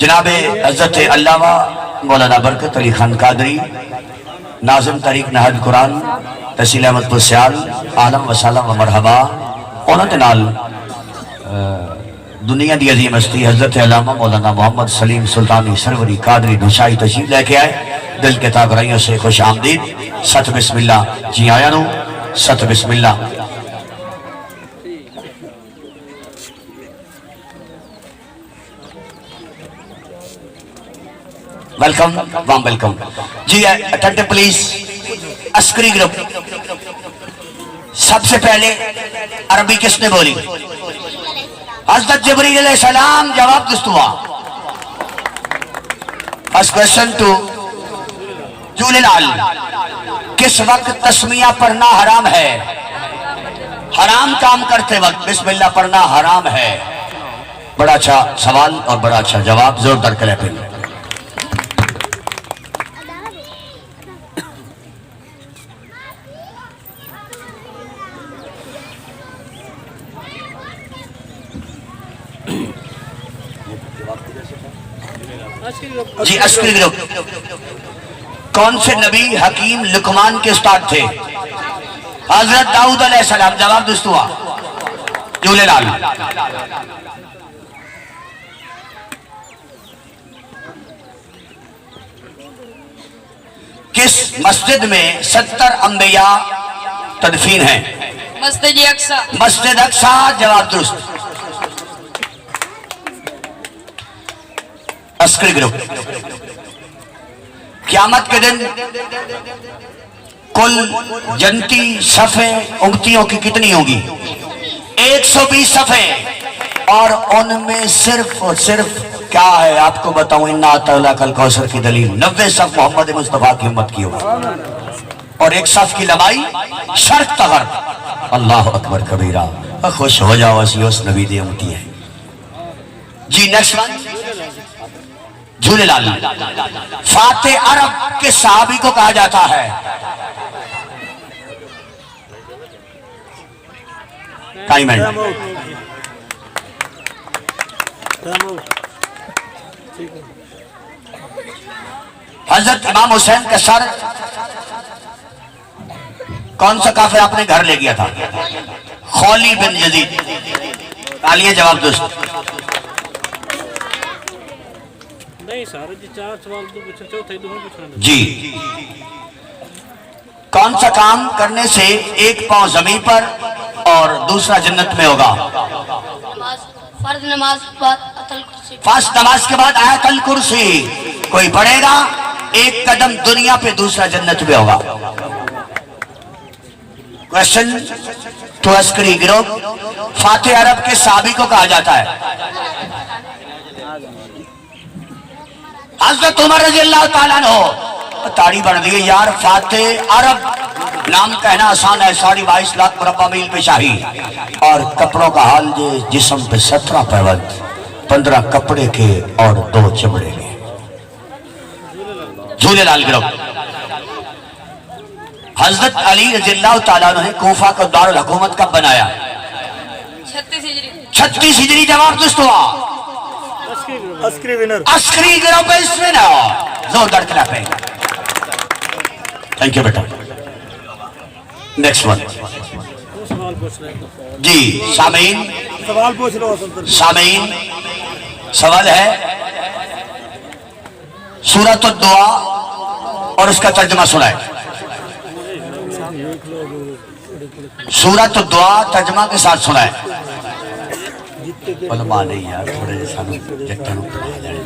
जनाब हज़रत अल्लामा मौलाना बरकत अली खान कादरी नाज़िम तरीक नहज कुरान तहसील अहमदपुर सियाल आलम वसालम व मरहबा उन्होंने नाल दुनिया की अजीम हस्ती हज़रत अल्लामा मौलाना मोहम्मद सलीम सुल्तानी सरवरी कादरी नशाई तशरीफ लेके आए। दिल के तागराइयों से खुश आमदीद। सत बिस्मिल्लाह जी आया नो सत बिस्मिल्लाह। वेलकम वाम वेलकम जी। Attentive please. अस्करी ग्रुप सबसे पहले अरबी किसने बोली? हज़रत जिब्रील अलैहिस्सलाम। जवाब दुस्तुआ। First question to Jhulelal. किस वक्त तस्मिया पढ़ना हराम है? हराम काम करते वक्त बिस्मिल्लाह पढ़ना हराम है। बड़ा अच्छा सवाल और बड़ा अच्छा जवाब। जोरदार क्लैपिंग। जी अस्करी ग्रुप। कौन से नबी हकीम लुकमान के उस्ताद थे? हजरत दाऊद अलैहिस्सलाम। जवाब दुस्तुआ। जूलेलाल। किस मस्जिद में 70 अंबिया तदफीन है? मस्जिद अक्सा। मस्जिद अक्सा। जवाब दुरुस्त। अस्करी ग्रुप। क़यामत के दिन कुल जनती सफ़े उम्मतियों की कितनी होगी? 120 सफ़े। और उनमें सिर्फ और सिर्फ क्या है आपको बताऊं, इन्ना तौला कल कौसर की दलील 90 सफ़ मोहम्मद मुस्तफ़ा की उम्मत की होगी। और एक सफ़ की लंबाई शर्क तगर। अल्लाह अकबर कबीरा। खुश हो जाओ असी उस नबी दी उम्मती है जी। Next one Jhulelal. फाते अरब के सहाबी को कहा जाता है? Time end. हजरत इमाम हुसैन का सर कौन सा काफिर आपने घर ले गया था? खौली बिन यजीद। तालियां। जवाब दोस्त। नहीं सारे जी 4 सवाल तो पूछे, चौथे दो पूछना जी। कौन सा काम करने से एक पांव जमीन पर और दूसरा जन्नत में होगा? फर्ज नमाज बाद अतल कुर्सी। फर्स्ट नमाज के बाद आयतल कुर्सी कोई पढ़ेगा, एक कदम दुनिया पे दूसरा जन्नत में होगा। Question to Askari group. फाते अरब के सहाबी को कहा जाता है? हज़रत उमर रज़ियल्लाहु ताला अन्हु। ताड़ी बन गई यार। फाते अरब नाम कहना आसान है। 22.5 लाख मुरब्बा मील पे शाही। और कपड़ों का हाल जो जिस्म पे 17 पैबंद, 15 कपड़े के और 2 चमड़े के। झूलेलाल ग्रुप। हजरत अली रज़ियल्लाहु ताला अन्हु ने कूफा को दारुल हुकूमत कब बनाया? 36 हिजरी। 36 हिजरी। जवाब दोस्तों। Askari winner. Askari group is winner. जोरदार क्लैपिंग। थैंक यू बेटा। नेक्स्ट वन सवाल पूछ रहे हैं जी। सामीन सवाल पूछ लो। सामीन सवाल है सूरत दुआ और उसका तर्जुमा सुनाए। सूरत दुआ तर्जुमा के साथ सुनाए। उलमा नहीं यार थोड़े सानू जट्टां नूं पढ़ा जाने।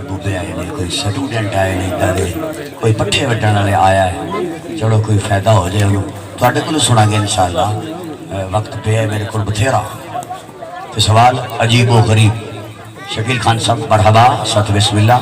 बूबे आए ने, कोई स्टूडेंट आए ने, इदां दे कोई पट्ठे वड्डण वाले आया है। चलो कोई फायदा हो जाए उन्होंने तुहाडे कोलों सुनांगे इंशाअल्लाह। वक्त पे है मेरे को बथेरा। तो सवाल अजीब व गरीब। शकील खान साहब मरहबा। सत बिस्मिल्लाह।